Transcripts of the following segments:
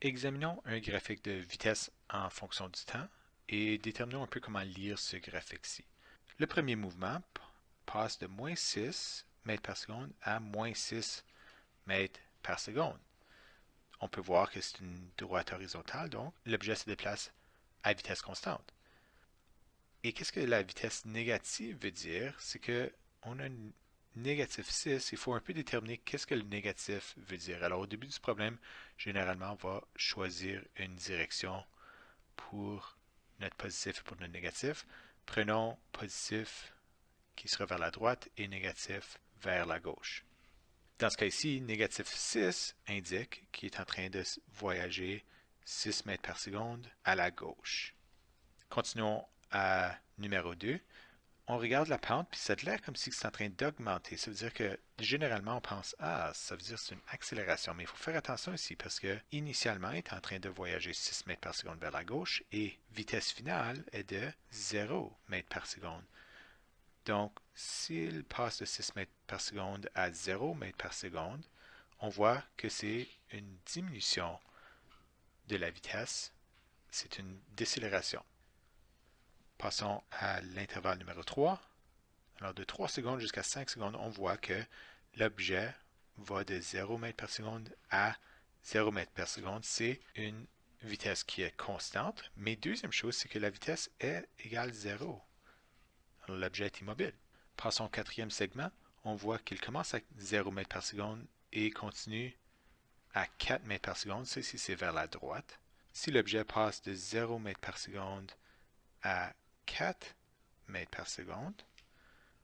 Examinons un graphique de vitesse en fonction du temps et déterminons un peu comment lire ce graphique-ci. Le premier mouvement passe de moins 6 mètres par seconde à moins 6 mètres par seconde. On peut voir que c'est une droite horizontale, donc l'objet se déplace à vitesse constante. Et qu'est-ce que la vitesse négative veut dire? C'est que on a une négatif 6, il faut un peu déterminer qu'est-ce que le négatif veut dire. Alors au début du problème, généralement, on va choisir une direction pour notre positif et pour notre négatif. Prenons positif qui sera vers la droite et négatif vers la gauche. Dans ce cas-ci, négatif 6 indique qu'il est en train de voyager 6 mètres par seconde à la gauche. Continuons à numéro 2. On regarde la pente, puis ça a l'air comme si c'est en train d'augmenter. Ça veut dire que généralement, on pense, ah, ça veut dire que c'est une accélération. Mais il faut faire attention ici parce que initialement, il est en train de voyager 6 mètres par seconde vers la gauche et vitesse finale est de 0 mètres par seconde. Donc, s'il passe de 6 mètres par seconde à 0 mètres par seconde, on voit que c'est une diminution de la vitesse. C'est une décélération. Passons à l'intervalle numéro 3. Alors, de 3 secondes jusqu'à 5 secondes, on voit que l'objet va de 0 mètre par seconde à 0 mètre par seconde. C'est une vitesse qui est constante. Mais deuxième chose, c'est que la vitesse est égale 0. Alors, l'objet est immobile. Passons au quatrième segment. On voit qu'il commence à 0 mètre par seconde et continue à 4 mètres par seconde. Ça, ici, c'est vers la droite. Si l'objet passe de 0 mètre par seconde à 4 mètres par seconde,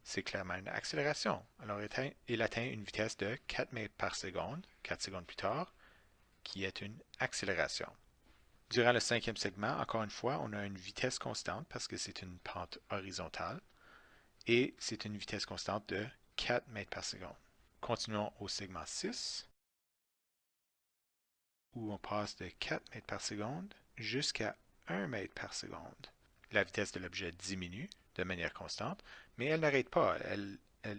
c'est clairement une accélération. Alors, il atteint une vitesse de 4 mètres par seconde, 4 secondes plus tard, qui est une accélération. Durant le cinquième segment, encore une fois, on a une vitesse constante parce que c'est une pente horizontale et c'est une vitesse constante de 4 mètres par seconde. Continuons au segment 6 où on passe de 4 mètres par seconde jusqu'à 1 mètre par seconde. La vitesse de l'objet diminue de manière constante, mais elle n'arrête pas. Elle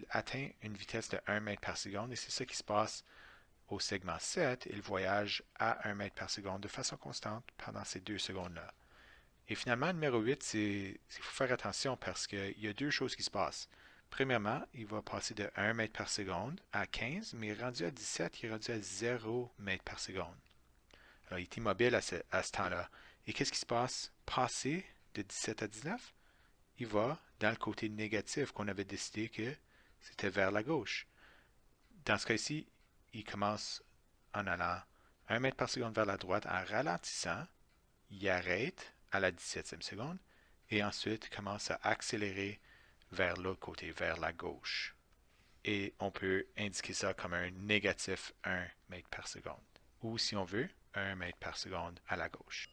atteint une vitesse de 1 mètre par seconde et c'est ça qui se passe au segment 7. Il voyage à 1 mètre par seconde de façon constante pendant ces 2 secondes-là. Et finalement, numéro 8, il faut faire attention parce qu'il y a deux choses qui se passent. Premièrement, il va passer de 1 mètre par seconde à 15, mais rendu à 17, il est rendu à 0 mètre par seconde. Alors, il est immobile à ce temps-là. Et qu'est-ce qui se passe? Passer de 17 à 19, il va dans le côté négatif qu'on avait décidé que c'était vers la gauche. Dans ce cas-ci, il commence en allant 1 mètre par seconde vers la droite en ralentissant. Il arrête à la 17e seconde et ensuite commence à accélérer vers l'autre côté, vers la gauche. Et on peut indiquer ça comme un négatif 1 mètre par seconde. Ou si on veut, 1 mètre par seconde à la gauche.